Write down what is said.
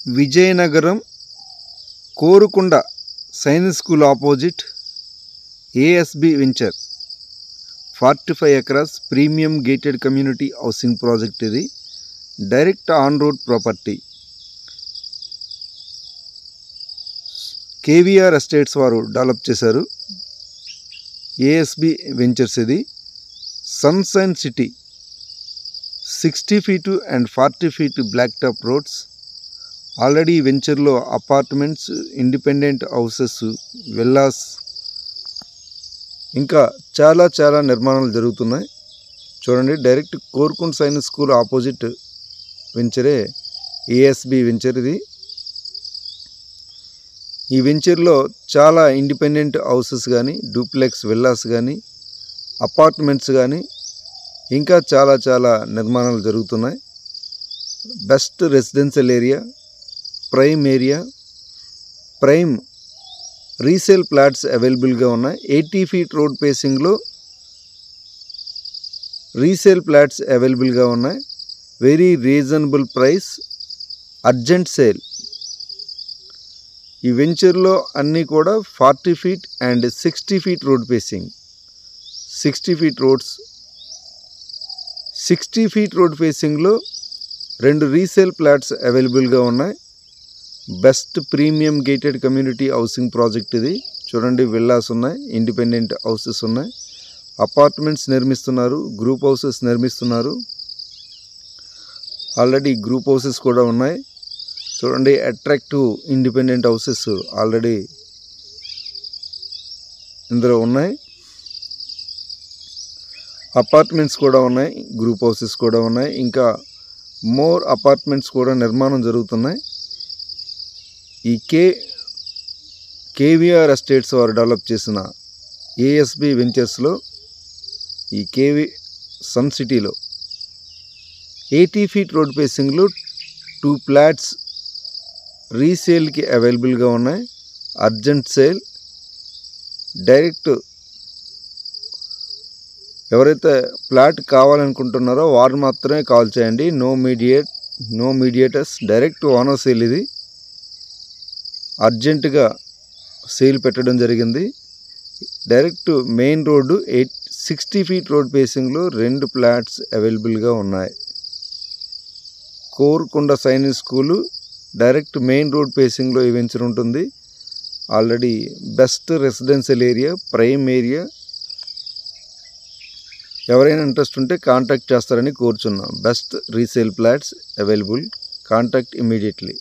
Vizianagaram Korukonda science school opposite ASB venture 45 acres premium gated community housing project. ఇది direct on road property. KVR estates వారు develop చేశారు. ASB ventures ఇది sunshine city. 60 feet and 40 feet black top roads. Already వెంచర్లో apartments, independent houses, villas ఇంకా చాలా నిర్మాణాలు జరుగుతున్నాయి. చూడండి, direct Korukonda science school opposite వెంచరే ఏఎస్బి వెంచర్. ఇది ఈ వెంచర్లో చాలా ఇండిపెండెంట్ హౌసెస్ కానీ, డూప్లెక్స్ విల్లాస్ కానీ, అపార్ట్మెంట్స్ కానీ ఇంకా చాలా నిర్మాణాలు జరుగుతున్నాయి. Best residential area, prime area, prime resale plots అవైలబుల్గా ఉన్నాయి. 80 feet రోడ్ పేసింగ్లో రీసేల్ ప్లాట్స్ అవైలబుల్గా ఉన్నాయి. Very reasonable price, urgent sale. ఈ వెంచర్లో అన్నీ కూడా 40 feet and 60 feet road facing. 60 feet roads, 60 feet road ఫేసింగ్లో 2 రీసేల్ ప్లాట్స్ అవైలబుల్గా ఉన్నాయి. Best premium gated community housing project ఇది. చూడండి, విల్లాస్ ఉన్నాయి, ఇండిపెండెంట్ హౌసెస్ ఉన్నాయి, అపార్ట్మెంట్స్ నిర్మిస్తున్నారు, గ్రూప్ హౌసెస్ నిర్మిస్తున్నారు. ఆల్రెడీ గ్రూప్ హౌసెస్ కూడా ఉన్నాయి. చూడండి, అట్రాక్టివ్ ఇండిపెండెంట్ హౌసెస్ ఆల్రెడీ ఇందులో ఉన్నాయి. అపార్ట్మెంట్స్ కూడా ఉన్నాయి, గ్రూప్ హౌసెస్ కూడా ఉన్నాయి, ఇంకా మోర్ అపార్ట్మెంట్స్ కూడా నిర్మాణం జరుగుతున్నాయి. ఈ కేవీఆర్ ఎస్టేట్స్ వారు డెవలప్ చేసిన ఏఎస్బి వెంచర్స్లో ఈ సన్ సిటీలో 80 feet రోడ్ పేసింగ్లో 2 ప్లాట్స్ రీసేల్కి అవైలబుల్గా ఉన్నాయి. Urgent sale. డైరెక్ట్ ఎవరైతే ప్లాట్ కావాలనుకుంటున్నారో వారు మాత్రమే కాల్ చేయండి. No mediators. Direct owner sale. ఇది అర్జెంటుగా సేల్ పెట్టడం జరిగింది. Direct main road 60 feet road పేసింగ్లో 2 ప్లాట్స్ అవైలబుల్గా ఉన్నాయి. Korukonda science school direct main road పేసింగ్లో ఈ వెంచర్ ఉంటుంది. Already best residential area, prime area. ఎవరైనా ఇంట్రెస్ట్ ఉంటే కాంటాక్ట్ చేస్తారని కోరుచున్నాం. Best resale plots available. Contact immediately.